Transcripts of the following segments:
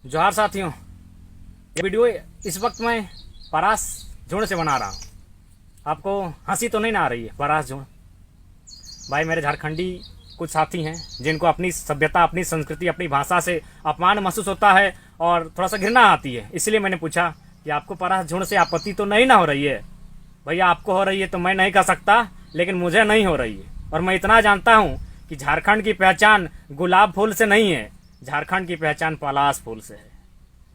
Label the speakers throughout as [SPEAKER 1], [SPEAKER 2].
[SPEAKER 1] जोहार साथियों, ये वीडियो इस वक्त मैं परास झुंड से बना रहा हूँ। आपको हंसी तो नहीं ना आ रही है? परास झुंड भाई, मेरे झारखंडी कुछ साथी हैं जिनको अपनी सभ्यता, अपनी संस्कृति, अपनी भाषा से अपमान महसूस होता है और थोड़ा सा घृणा आती है। इसलिए मैंने पूछा कि आपको परास झुंड से आपत्ति तो नहीं ना हो रही है? भैया आपको हो रही है तो मैं नहीं कह सकता, लेकिन मुझे नहीं हो रही है। और मैं इतना जानता हूँ कि झारखंड की पहचान गुलाब फूल से नहीं है, झारखंड की पहचान पलाश फूल से है।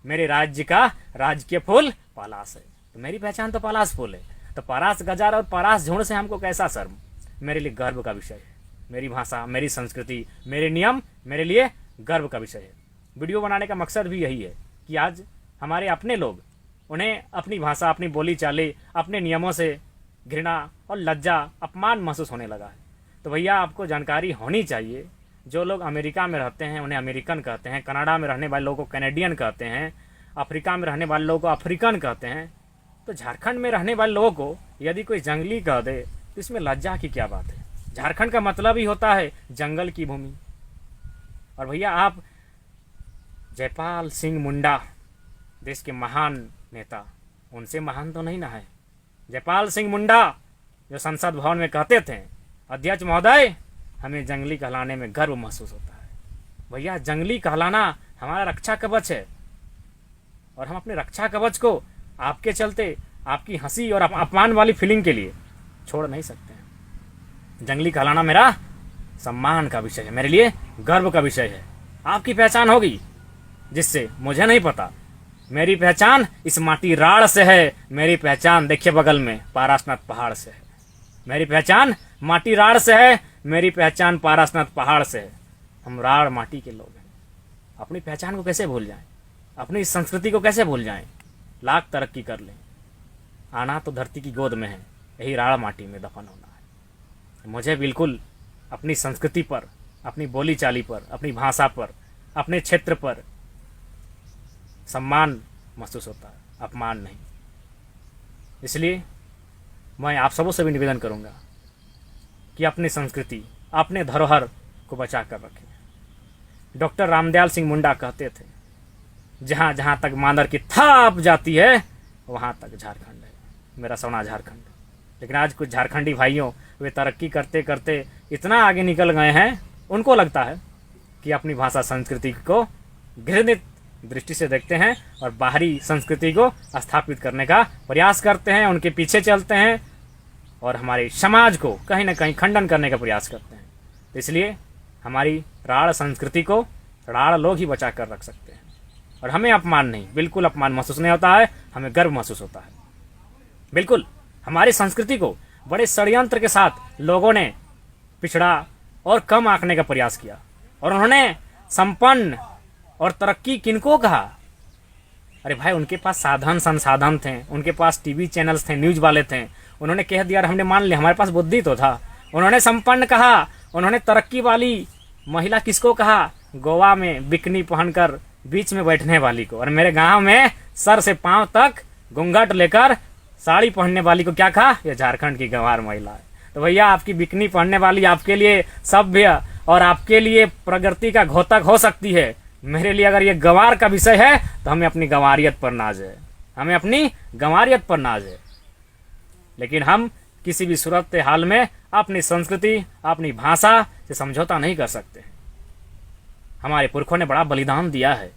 [SPEAKER 1] मेरे राज्य का राजकीय फूल पलाश है, तो मेरी पहचान तो पलाश फूल है। तो परास गजार और परास झुंड से हमको कैसा शर्म? मेरे लिए गर्व का विषय है। मेरी भाषा, मेरी संस्कृति, मेरे नियम मेरे लिए गर्व का विषय है। वीडियो बनाने का मकसद भी यही है कि आज हमारे अपने लोग, उन्हें अपनी भाषा, अपनी बोली चाली, अपने नियमों से घृणा और लज्जा, अपमान महसूस होने लगा है। तो भैया आपको जानकारी होनी चाहिए। जो लोग अमेरिका में रहते हैं उन्हें अमेरिकन कहते हैं, कनाडा में रहने वाले लोगों को कैनेडियन कहते हैं, अफ्रीका में रहने वाले लोगों को अफ्रीकन कहते हैं। तो झारखंड में रहने वाले लोगों को यदि कोई जंगली कह दे तो इसमें लज्जा की क्या बात है? झारखंड का मतलब ही होता है जंगल की भूमि। और भैया आप जयपाल सिंह मुंडा, देश के महान नेता, उनसे महान तो नहीं ना है? जयपाल सिंह मुंडा जो संसद भवन में कहते थे, अध्यक्ष महोदय हमें जंगली कहलाने में गर्व महसूस होता है। भैया जंगली कहलाना हमारा रक्षा कवच है, और हम अपने रक्षा कवच को आपके चलते, आपकी हंसी और अपमान वाली फीलिंग के लिए छोड़ नहीं सकते हैं। जंगली कहलाना मेरा सम्मान का विषय है, मेरे लिए गर्व का विषय है। आपकी पहचान होगी जिससे मुझे नहीं पता। मेरी पहचान इस माटी राड़ से है। मेरी पहचान देखिए बगल में पारासनाथ पहाड़ से है। मेरी पहचान माटी राड़ से है। मेरी पहचान पारासनाथ पहाड़ से है। हम राड़ माटी के लोग हैं। अपनी पहचान को कैसे भूल जाएं? अपनी संस्कृति को कैसे भूल जाएं? लाख तरक्की कर लें, आना तो धरती की गोद में है, यही राड़ माटी में दफन होना है। मुझे बिल्कुल अपनी संस्कृति पर, अपनी बोली चाली पर, अपनी भाषा पर, अपने क्षेत्र पर सम्मान महसूस होता है, अपमान नहीं। इसलिए मैं आप सबों से भी निवेदन करूंगा कि अपनी संस्कृति, अपने धरोहर को बचा कर रखें। डॉक्टर रामदयाल सिंह मुंडा कहते थे, जहाँ जहाँ तक मांदर की थाप जाती है वहाँ तक झारखंड है, मेरा सोना झारखंड। लेकिन आज कुछ झारखंडी भाइयों, वे तरक्की करते करते इतना आगे निकल गए हैं, उनको लगता है कि अपनी भाषा संस्कृति को घृणित दृष्टि से देखते हैं और बाहरी संस्कृति को स्थापित करने का प्रयास करते हैं, उनके पीछे चलते हैं और हमारे समाज को कहीं ना कहीं खंडन करने का प्रयास करते हैं। तो इसलिए हमारी राड़ संस्कृति को राड़ लोग ही बचा कर रख सकते हैं, और हमें अपमान नहीं, बिल्कुल अपमान महसूस नहीं होता है, हमें गर्व महसूस होता है। बिल्कुल हमारी संस्कृति को बड़े षड्यंत्र के साथ लोगों ने पिछड़ा और कम आंकने का प्रयास किया, और उन्होंने संपन्न और तरक्की किनको कहा? अरे भाई, उनके पास साधन संसाधन थे, उनके पास टीवी चैनल्स थे, न्यूज वाले थे। उन्होंने कह दिया, हमने मान लिया, हमारे पास बुद्धि तो था। उन्होंने संपन्न कहा। उन्होंने तरक्की वाली महिला किसको कहा? गोवा में बिकनी पहनकर बीच में बैठने वाली को। और मेरे गांव में सर से पांव तक घूंघट लेकर साड़ी पहनने वाली को क्या कहा? ये झारखंड की गंवार महिला है। तो भैया आपकी बिकनी पहनने वाली आपके लिए सभ्य और आपके लिए प्रगति का घोतक हो सकती है। मेरे लिए अगर ये गंवार का विषय है तो हमें अपनी गंवारियत पर नाज है, हमें अपनी गंवारियत पर नाज है। लेकिन हम किसी भी सूरत हाल में अपनी संस्कृति, अपनी भाषा से समझौता नहीं कर सकते। हमारे पुरखों ने बड़ा बलिदान दिया है,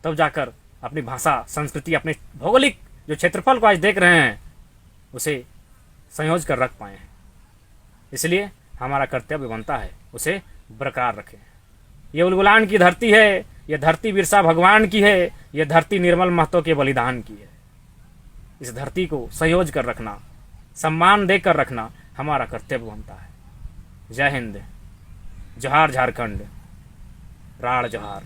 [SPEAKER 1] तब जाकर अपनी भाषा, संस्कृति, अपने भौगोलिक जो क्षेत्रफल को आज देख रहे हैं उसे संयोज कर रख पाए हैं। इसलिए हमारा कर्तव्य बनता है उसे बरकरार रखें। ये उलगुलान की धरती है, ये धरती बिरसा भगवान की है, ये धरती निर्मल महतो के बलिदान की है। इस धरती को संयोज कर रखना, सम्मान देकर रखना हमारा कर्तव्य बनता है। जय हिंद, जोहार झारखंड, राड़ जोहार।